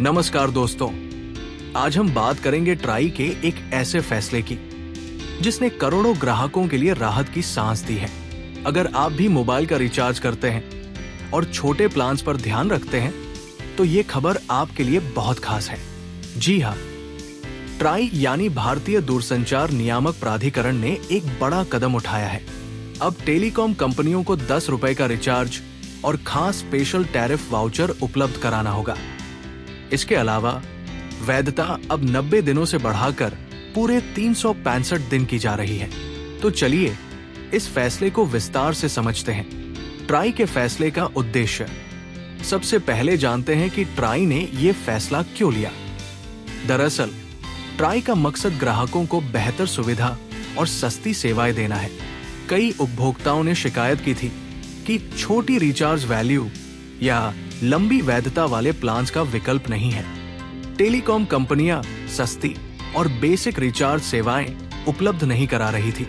नमस्कार दोस्तों, आज हम बात करेंगे ट्राई के एक ऐसे फैसले की जिसने करोड़ों ग्राहकों के लिए राहत की सांस दी है। अगर आप भी मोबाइल का रिचार्ज करते हैं और छोटे प्लान्स पर ध्यान रखते हैं तो ये खबर आपके लिए बहुत खास है। जी हाँ, ट्राई यानी भारतीय दूरसंचार नियामक प्राधिकरण ने एक बड़ा कदम उठाया है। अब टेलीकॉम कंपनियों को 10 रुपए का रिचार्ज और खास स्पेशल टैरिफ वाउचर उपलब्ध कराना होगा। इसके अलावा वैधता अब 90 दिनों से बढ़ाकर पूरे 365 दिन की जा रही है। तो चलिए इस फैसले को विस्तार से समझते हैं। ट्राई के फैसले का उद्देश्य। सबसे पहले जानते हैं कि ट्राई ने ये फैसला क्यों लिया। दरअसल ट्राई का मकसद ग्राहकों को बेहतर सुविधा और सस्ती सेवाएं देना है। कई उपभोक्ताओं ने शिकायत की थी कि छोटी रिचार्ज वैल्यू या लंबी वैधता वाले प्लान्स का विकल्प नहीं है। टेलीकॉम कंपनियां सस्ती और बेसिक रिचार्ज सेवाएं उपलब्ध नहीं करा रही थी।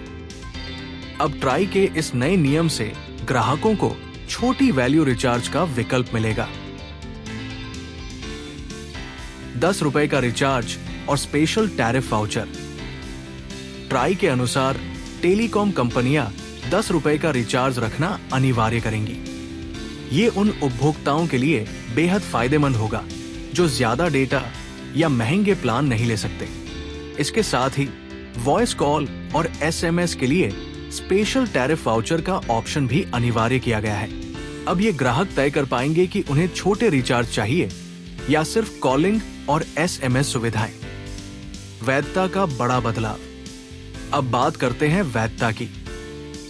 अब ट्राई के इस नए नियम से ग्राहकों को छोटी वैल्यू रिचार्ज का विकल्प मिलेगा। 10 रुपए का रिचार्ज और स्पेशल टैरिफ वाउचर। ट्राई के अनुसार टेलीकॉम कंपनियां 10 रुपए का रिचार्ज रखना अनिवार्य करेंगी। ये उन उपभोक्ताओं के लिए बेहद फायदेमंद होगा जो ज्यादा डेटा या महंगे प्लान नहीं ले सकते। इसके साथ ही वॉइस कॉल और एसएमएस के लिए स्पेशल टैरिफ वाउचर का ऑप्शन भी अनिवार्य किया गया है। अब ये ग्राहक तय कर पाएंगे कि उन्हें छोटे रिचार्ज चाहिए या सिर्फ कॉलिंग और एसएमएस सुविधाएं। वैधता का बड़ा बदलाव। अब बात करते हैं वैधता की।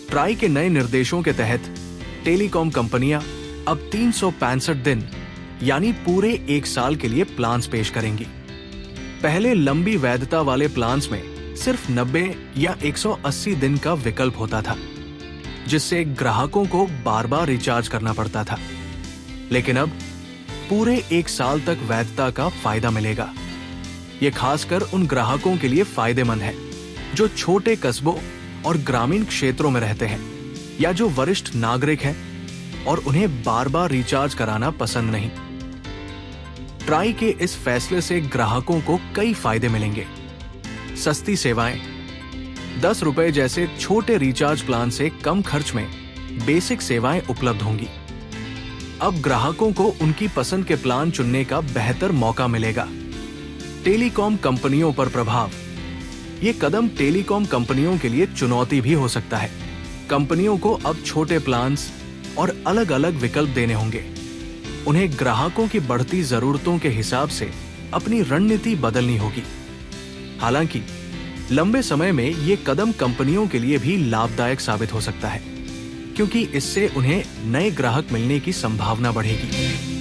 ट्राई के नए निर्देशों के तहत टेलीकॉम कंपनियां अब 365 दिन यानी पूरे 1 साल के लिए प्लान्स पेश करेंगी। पहले लंबी वैधता वाले प्लान्स में सिर्फ 90 या 180 दिन का विकल्प होता था, जिससे ग्राहकों को बार बार रिचार्ज करना पड़ता था। लेकिन अब पूरे 1 साल तक वैधता का फायदा मिलेगा। ये खासकर उन ग्राहकों के लिए फायदेमंद है जो छोटे कस्बों और ग्रामीण क्षेत्रों में रहते हैं या जो वरिष्ठ नागरिक हैं और उन्हें बार बार रिचार्ज कराना पसंद नहीं। ट्राई के इस फैसले से ग्राहकों को कई फायदे मिलेंगे। सस्ती सेवाएं। 10 रुपए जैसे छोटे रिचार्ज प्लान से कम खर्च में बेसिक सेवाएं उपलब्ध होंगी। अब ग्राहकों को उनकी पसंद के प्लान चुनने का बेहतर मौका मिलेगा। टेलीकॉम कंपनियों पर प्रभाव। ये कदम टेलीकॉम कंपनियों के लिए चुनौती भी हो सकता है। कंपनियों को अब छोटे प्लान्स और अलग अलग विकल्प देने होंगे। उन्हें ग्राहकों की बढ़ती जरूरतों के हिसाब से अपनी रणनीति बदलनी होगी। हालांकि लंबे समय में ये कदम कंपनियों के लिए भी लाभदायक साबित हो सकता है, क्योंकि इससे उन्हें नए ग्राहक मिलने की संभावना बढ़ेगी।